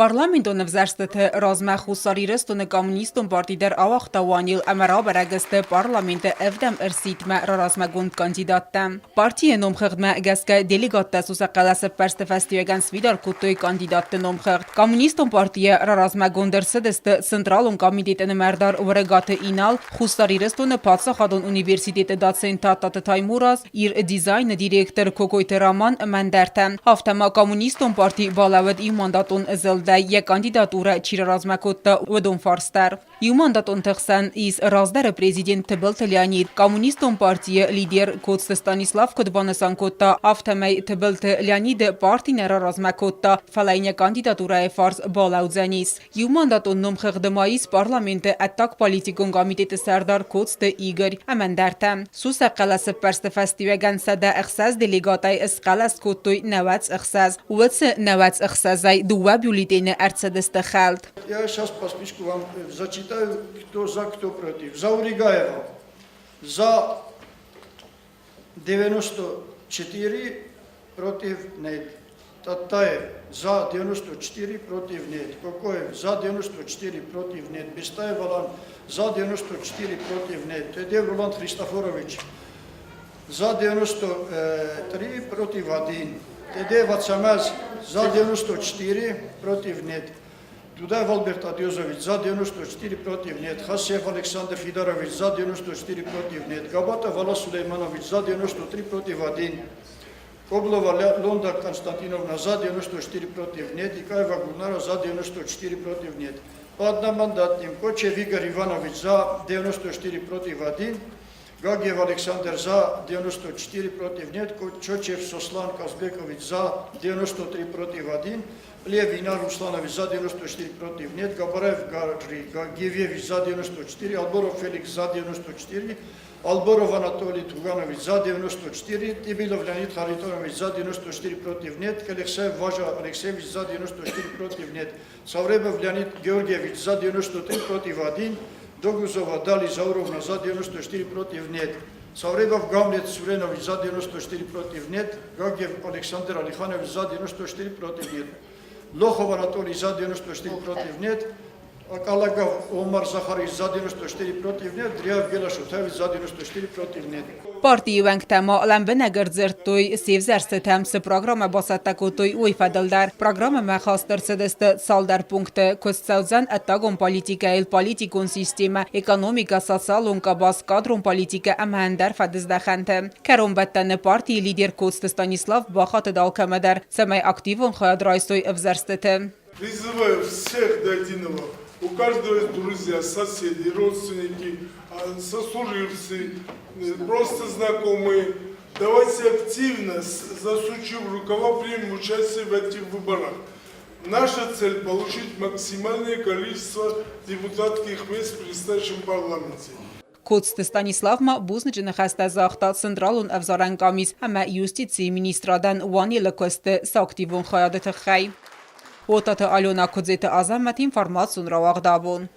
Parlamentul vzerstete razme xusarireston Kommuniston partider avaxtawanil emeraba regeste parlamente evdem ersitme razmegund kandidatem. Partiye nomxırtme geske delegatte susaqalase perstefestiyegens vidar kutuy kandidatte nomxırt. Kommuniston partiye razmegonder sedeste centralon komiteten merdar vregate inal xusarireston Patsahadon Üniversitete Docenta Tataymuras ir dizayn direktor Kokoyte Raman mendertem. Haftema Kommuniston parti balavet mandaton zelde ye kandidatura çirarazmekutta vedon farster. Ju mandaton tăxsen is razdere prezident tebelt Leonid Kommuniston partiye lider Kotste Stanislav Kotbanesankota aftemey tebelt Leonid partinera razmekutta falejne kandidatura fars balaudzenis. Ju mandaton nomxırdemayis parlamente attak politikon komitete serdar Kotste Igor emendertem. Susa qalase perstefestivegan sada exsaz delegatay esqalas kotoy nevats exsaz. Uvetse nevats exsazay два бюллетеня Эрцедеста Халт. Я сейчас по списку вам зачитаю, кто за, кто против. За Уригаева за 94, против нет. Татаев за 94, против нет. Кокоев за 94, против нет. Бестаев Алан за 94, против нет. Тедев Роланд Христофорович за 93, против 1. Тедев Ацамаз за 94, против нет. Дудаев Альберт Адиозович за 94, против нет. Хасиев Александр Федорович за 94, против нет. Габатов Алла Сулейманович за 93, против 1. Коблова Лонда Константиновна за 94, против нет. Икаева Гульнара за 94, против нет. По одномандатным Кочев Игорь Иванович за 94, против 1. Гагиев Александр за 94, против нет. Чочев Сослан Казбекович за 93, против 1. Левина Русланович за 94, против нет. Габараев Гагиевич за 94. Алборов Феликс за 94. Алборов Анатолий Туганович за 94. Тибилов Леонид Харитонович за 94, против нет. Келексеев Важа Алексеевич за 94, против нет. Савребов Леонид Георгиевич за 93, против 1. Догузова Дали Зауровна за 94, против нет. Савребов Гамлет Суренович за 94, против нет. Гагиев Александр Алиханович за 94, против нет. Лохов Анатолий за 94, против нет. Калагав Омар Захарович за 94, против нет. Дриав Гелашутевич за 94, против нет. Partiyevenk tema lembenegerdзertoy sevzersetemse programa basatakotoy uyfadaldar. Programa mexastırsedeste saldar punkte kostsauzan ettagon politikail politikon sistema ekonomika socialonka bas kadron politika emhender fadizdexente. Kerombetten parti lider Kotste Stanislav Бахат далкамедер самай активон хаядрайсой взерстете. Призываю всех до единого. У каждого есть друзья, соседи, родственники, сослуживцы, просто знакомые. Давайте активно, засучив рукава, примем участие в этих выборах. Наша цель – получить максимальное количество депутатских мест в предстоящем парламенте. Kotste Stanislavma buznicine xeste zaxta centralon evzaren kamis heme justici ministraden wanile koste saktivon xayadete xey. Otata Alona Kodzete Azamet informațion rawagdabon.